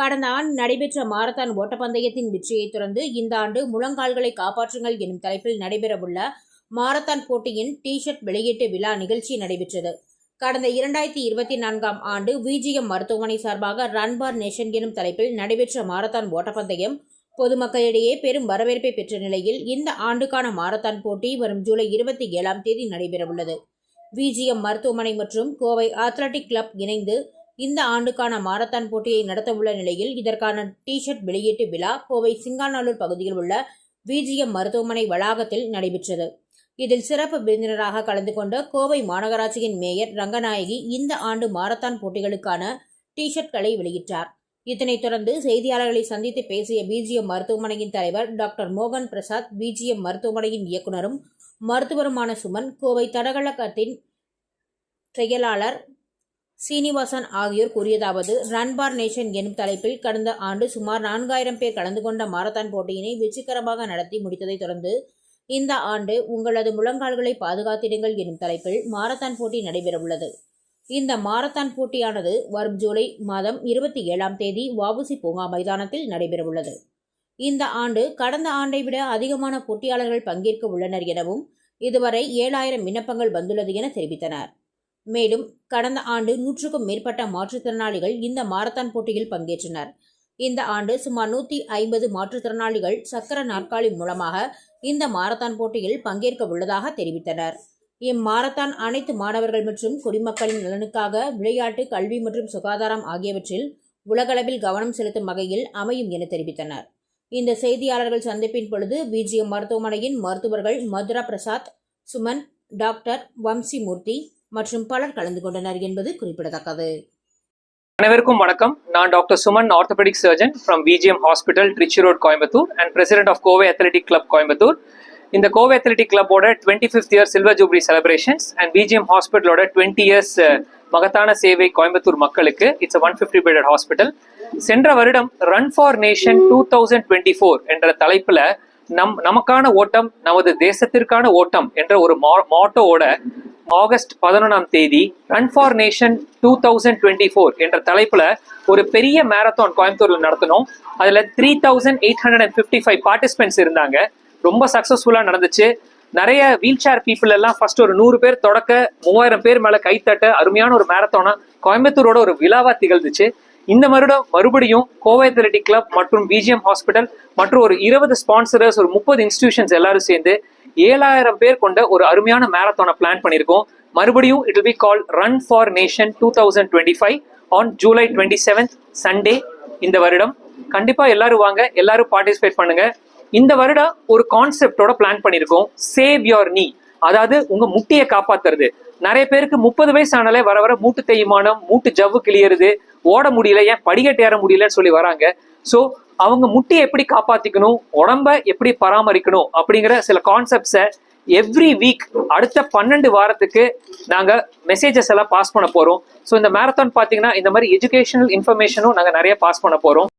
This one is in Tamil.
கடந்த ஆண்டு நடைபெற்ற மாரத்தான் ஓட்டப்பந்தயத்தின் வெற்றியை தொடர்ந்து இந்த ஆண்டு முழங்கால்களை காப்பாற்றுங்கள் எனும் தலைப்பில் நடைபெறவுள்ள மாரத்தான் போட்டியின் டி-ஷர்ட் வெளியீட்டு விழா நிகழ்ச்சி நடைபெற்றது. கடந்த 2024ஆம் ஆண்டு விஜிஎம் மருத்துவமனை சார்பாக ரன் ஃபார் நேஷன் எனும் தலைப்பில் நடைபெற்ற மாரத்தான் ஓட்டப்பந்தயம் பொதுமக்களிடையே பெரும் வரவேற்பை பெற்ற நிலையில் இந்த ஆண்டுக்கான மாரத்தான் போட்டி வரும் ஜூலை 27ஆம் தேதி நடைபெறவுள்ளது. விஜிஎம் மருத்துவமனை மற்றும் கோவை அத்லெட்டிக் கிளப் இணைந்து இந்த ஆண்டுக்கான மாரத்தான் போட்டியை நடத்தவுள்ள நிலையில் இதற்கான டி-ஷர்ட் வெளியீட்டு விழா கோவை சிங்காநல்லூர் பகுதியில் உள்ள விஜிஎம் மருத்துவமனை வளாகத்தில் நடைபெற்றது. இதில் சிறப்பு விருந்தினராக கலந்து கொண்ட கோவை மாநகராட்சியின் மேயர் ரங்கநாயகி இந்த ஆண்டு மாரத்தான் போட்டிகளுக்கான டி-ஷர்ட்களை வெளியிட்டார். இதனைத் தொடர்ந்து செய்தியாளர்களை சந்தித்து பேசிய விஜிஎம் மருத்துவமனையின் தலைவர் டாக்டர் மோகன் பிரசாத், விஜிஎம் மருத்துவமனையின் இயக்குநரும் மருத்துவருமான சுமன், கோவை தடகளத்தின் செயலாளர் சீனிவாசன் ஆகியோர் கூறியதாவது: ரன் ஃபார் நேஷன் எனும் தலைப்பில் கடந்த ஆண்டு சுமார் 4000 பேர் கலந்து கொண்ட மாரத்தான் போட்டியினை வெற்றிகரமாக நடத்தி முடித்ததைத் தொடர்ந்து இந்த ஆண்டு உங்களது முழங்கால்களை பாதுகாத்திடுங்கள் எனும் தலைப்பில் மாரத்தான் போட்டி நடைபெறவுள்ளது. இந்த மாரத்தான் போட்டியானது வரும் ஜூலை மாதம் 27ஆம் தேதி வ.உ.சி. பூங்கா மைதானத்தில் நடைபெறவுள்ளது. இந்த ஆண்டு கடந்த ஆண்டை விட அதிகமான போட்டியாளர்கள் பங்கேற்க உள்ளனர் எனவும் இதுவரை 7000 விண்ணப்பங்கள் வந்துள்ளது என தெரிவித்தனர். மேலும் கடந்த ஆண்டு 100க்கும் மேற்பட்ட மாற்றுத்திறனாளிகள் இந்த மாரத்தான் போட்டியில் பங்கேற்றனர். இந்த ஆண்டு சுமார் 150 மாற்றுத்திறனாளிகள் சக்கர நாற்காலி மூலமாக இந்த மாரத்தான் போட்டியில் பங்கேற்க உள்ளதாக தெரிவித்தனர். இம்மாரத்தான் அனைத்து மாணவர்கள் மற்றும் குடிமக்களின் நலனுக்காக விளையாட்டு, கல்வி மற்றும் சுகாதாரம் ஆகியவற்றில் உலகளவில் கவனம் செலுத்தும் வகையில் அமையும் என தெரிவித்தனர். இந்த செய்தியாளர்கள் சந்திப்பின் பொழுது விஜிஎம் மருத்துவமனையின் மருத்துவர்கள் மதுரா பிரசாத், சுமன், டாக்டர் வம்சிமூர்த்தி மற்றும் பலர் கலந்து கொண்டனர் என்பது குறிப்பிடத்தக்கது. அனைவருக்கும் வணக்கம். நான் doctor Suman, orthopaedic surgeon from VGM hospital, Trichy road, Coimbatore and president of Kovai athletic club, Coimbatore. இந்த கோவை அத்லெட்டிக் கிளப்போட 25th year silver jubilee celebrations and VGM ஹாஸ்பிட்டலோட 20 இயர்ஸ் மகத்தான சேவை கோயம்புத்தூர் மக்களுக்கு. It's 150 bedded hospital. சென்ற வருடம் ரன் ஃபார் நேஷன் 2024 என்ற தலைப்புல நமக்கான ஓட்டம், நமது தேசத்திற்கான ஓட்டம் என்ற ஒரு மாட்டோவோட ஆகஸ்ட் 11ஆம் தேதி ரன் ஃபார் நேஷன் 2024 என்ற தலைப்புல ஒரு பெரிய மேரத்தான் கோயம்புத்தூர்ல நடத்தினோம். அதுல 3855 பார்ட்டிசிபென்ட்ஸ் இருந்தாங்க. ரொம்ப சக்சஸ்ஃபுல்லா நடந்துச்சு. நிறைய வீல் சேர் பீப்புள் எல்லாம் ஃபர்ஸ்ட் ஒரு 100 பேர் தொடக்க 3000 பேர் மேல கைத்தட்ட அருமையான ஒரு மேரத்தானா கோயம்புத்தூரோட ஒரு விழாவா திகழ்ந்துச்சு. இந்த வருடம் மறுபடியும் கோவை அத்லெட்டிக் கிளப் மற்றும் விஜிஎம் ஹாஸ்பிட்டல் மற்றும் ஒரு 20 ஸ்பான்சரர்ஸ், ஒரு 30 இன்ஸ்டிடியூஷன்ஸ் எல்லாரும் சேர்ந்து 7000 பேர் கொண்ட ஒரு அருமையான மேரத்தானை பிளான் பண்ணியிருக்கோம். மறுபடியும் it will be called run for nation 2025 on July 27th Sunday. இந்த வருடம் கண்டிப்பா எல்லாரும் வாங்க, எல்லாரும் பார்ட்டிசிபேட் பண்ணுங்க. இந்த வருடம் ஒரு கான்செப்டோட பிளான் பண்ணியிருக்கோம், சேவ் யோர் நீ. அதாவது உங்க முட்டியை காப்பாத்துறது. நிறைய பேருக்கு 30 வயசு ஆனாலே வர வர மூட்டு தேய்மானம், மூட்டு ஜவ்வு கிளியறது, ஓட முடியல, ஏன் படிக்கட்டு ஏற முடியலன்னு சொல்லி வராங்க. ஸோ அவங்க முட்டியை எப்படி காப்பாத்திக்கணும், உடம்ப எப்படி பராமரிக்கணும் அப்படிங்கிற சில கான்செப்ட்ஸை எவ்ரி வீக் அடுத்த 12 வாரத்துக்கு நாங்க மெசேஜஸ் எல்லாம் பாஸ் பண்ண போறோம். ஸோ இந்த மேரத்தான் பாத்தீங்கன்னா இந்த மாதிரி எஜுகேஷனல் இன்ஃபர்மேஷனும் நாங்க நிறைய பாஸ் பண்ண போறோம்.